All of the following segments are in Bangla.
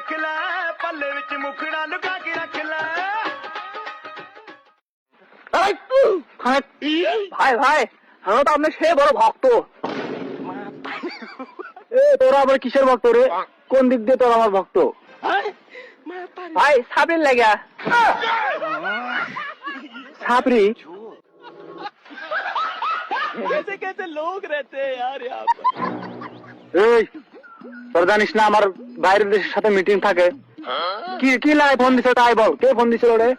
देख ले पल्ले विच मुखड़ा लुका के रख ले ভাই ভাই আমি তো আপনার সে বড় ভক্ত। তোরা আবার কিসের ভক্ত রে? কোন দিক দিয়ে তোরা আমার ভক্ত? ভাই সাবরিন লাগা সাবরি। कैसे कैसे लोग रहते हैं यार यहाँ पर। এই তোর জানিস না আমার বাইরের দেশের সাথে মিটিং থাকে? কি কি লাই ফোন দিছে তাই বল, কে ফোন দিছিল রে?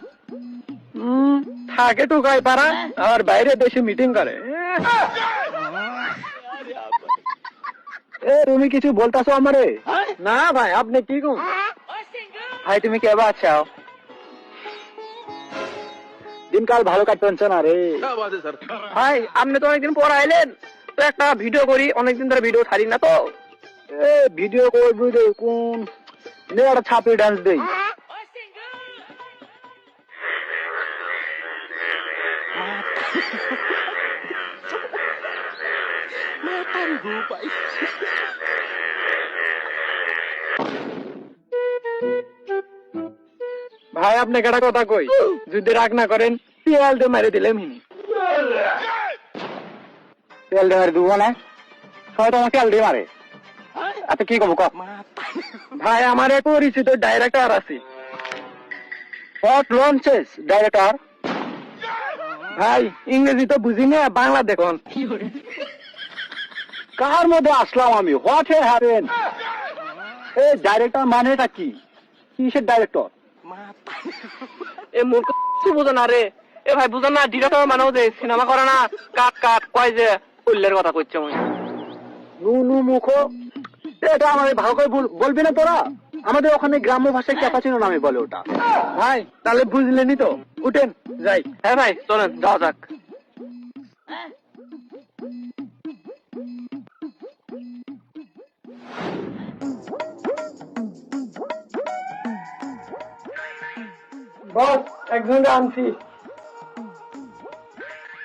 থাকে টুকাই পারা আর বাইরের দেশে মিটিং করে। তুমি কিছু বলতাছো আমারে? না ভাই আপনি কি কোন? ভাই তুমি কেবা আছো? দিনকাল ভালো কাটছে না রে ভাই। আপনি তো অনেকদিন পর আইলেন, তো একটা ভিডিও করি, অনেকদিন ধরে ভিডিও ছাড়ি না তো। ভিডিও করবি রে কোন নে একটা ছাপি ডান্স দেই। ভাই আপনি একটা কথা কই, যদি রাগ না করেন পিয়াল দিয়ে মারি দিলে মিনি পিয়াল দিয়ে মারি দিব না, সবাই তো আমাকে পিয়াল দিয়ে মারে। আচ্ছা কি করবো ক ভাই? আমার এক পরিচিত ডাইরেক্টর আছে। Hot launches director. ভাই ইংরেজি তো বুঝি না, বাংলা দেখুন। কার মধ্যে আসলাম আমি? What happen? এই ডাইরেক্টর মানেটা কি? কিসের ডাইরেক্টর? এ মূর্খ বুঝো না রে। এ ভাই বুঝো না, ডিরেক্টর মানে যে সিনেমা করে না, কাট কাট কয় যে উল্লের কথা কইছে মই নু মুখ। এটা আমাদের ভালো করে বলবি না তোরা? আমাদের ওখানে গ্রাম্য ভাষায় ক্যাপাচিনো নামে বলে ওটা। ভাই তাহলে বুঝলেনি তো, উঠেন যাই। হ্যাঁ ভাই চলেন যাওয়া যাক। বস একজনকে আনছি।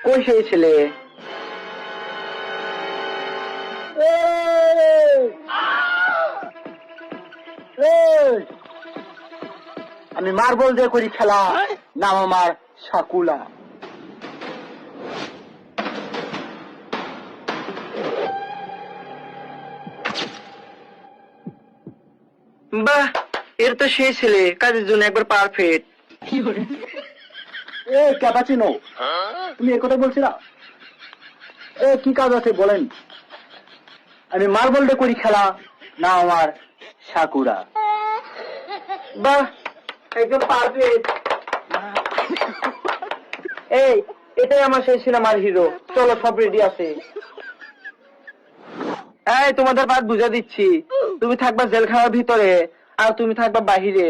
কই সেই ছেলে? আমি মার্বল দিয়ে করি খেলা, নাম আমার শাকুলা। বাহ, এর তো সেই ছেলে, কাজের জন্য একবার পারফেক্ট। এ ক্যাপাচিনো, তুমি এ কথা বলছিলা? এ কি কাজ আছে বলেন? আমি মার্বল দিয়ে করি খেলা, না আমার সাকুরা। বাহ, একদম পারফেক্ট। এই এটাই আমার সেই সিনেমার হিরো। চলো সব রেডি আছে। এই তোমাদের বাদ বুঝা দিচ্ছি, তুমি থাকবা জেলখানার ভিতরে আর তুমি থাকবা বাহিরে।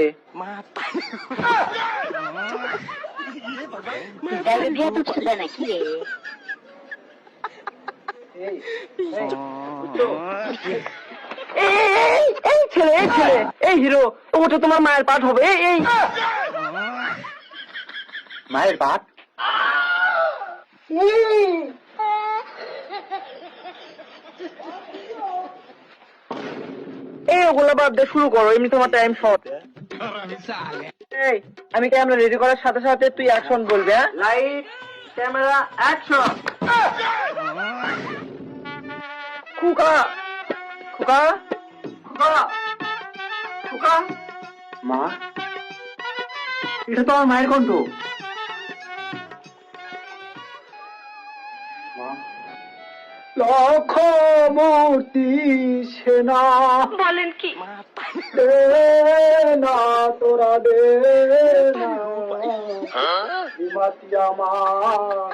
এই ছেলে এই হিরো, ওটা তোমার মায়ের পাঠ হবে। এই মায়ের পাঠ? এই ওগুলো বাদ দিয়ে শুরু করো, এমনি তোমার টাইম শর্ট। এই আমি ক্যামেরা রেডি করার সাথে সাথে তুই অ্যাকশন বলবি। হ্যাঁ, লাইট ক্যামেরা অ্যাকশন। খুকা খুকা খুকা খুকা। মা, এটা তো আমার মায়ের কণ্ঠ। লক্ষ মূর্তি সেনা বলেন কি? না তোরা দে না মাতি আমার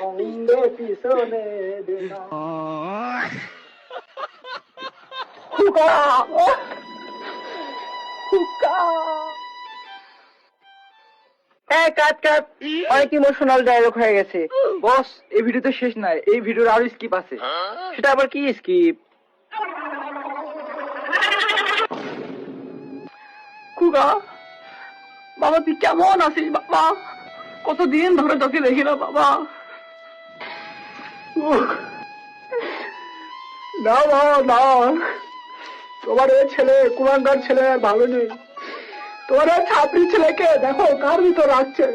অঙ্গে পিছনে দে না। খুকা খুকা। কাট কাট, অনেক ইমোশনাল ডায়লগ হয়ে গেছে। বস এই ভিডিও তো শেষ নাই, এই ভিডিওর আরো স্কিপ আছে। সেটা আবার কি স্কিপ? খুকা বাবা তুই কেমন আছিস বাবা? কতদিন ধরে তোকে দেখি না বাবা। না বাবা না, তোমার এই ছেলে কুমাঙ্গার ছেলে আর ভালো নেই। তোমার এই ছাত্রী ছেলেকে দেখো কার ভিতর রাখছে।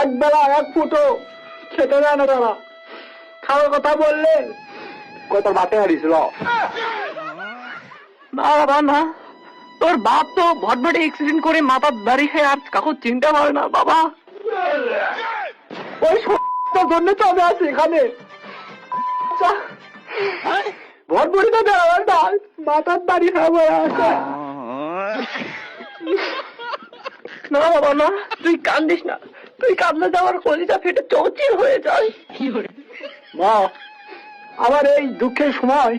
এক বেলা এক ফুটো খেতে দেয় না তারা। খাওয়ার কথা বললে কত বাতে হারিয়েছিল। না বাবা না, তোর বাপ তো ভটভটে অ্যাক্সিডেন্ট করে মাথার দাড়ি খেয়ে আর কাকু চিন্তা করে না বাবা। ওই জন্য তো আমি আছি এখানে। ভটভটিতে বেড়াবার না, মাথার দাড়ি খাবো আছে। না বাবা না, তুই কান্দিস না। তুই কাঁদলে যাওয়ার কলিজা ফেটে চৌচির হয়ে যায়। মা, আমার এই দুঃখের সময়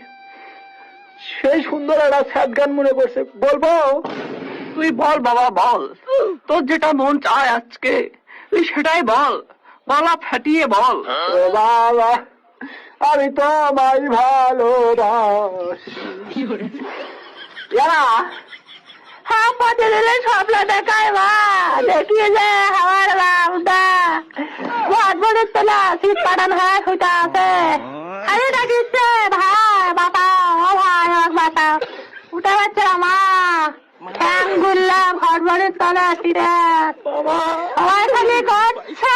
সেই সুন্দর একটা স্যাড গান মনে করছে, বলবো? তুই বল বাবা বল, তোর যেটা মন চায় আজকে তুই সেটাই বল, গলা ফাটিয়ে বল। বাবা আমি তো আমায় ভালোবাসি। হ্যাঁ পথে দিলে স্বপ্ন দেখায় মা, দেখিয়ে যে আমার বাবুটা ভটভটির তোলা শীত কাটান হয়ে শুতে আছে। আমি দেখিচ্ছে ভাই বাতা, ও ভাই আমার বাতা উঠে পারছে না মা, ঠ্যাং ঘুরলে ভটভটির তোলা শীতে সবাই খালি করছে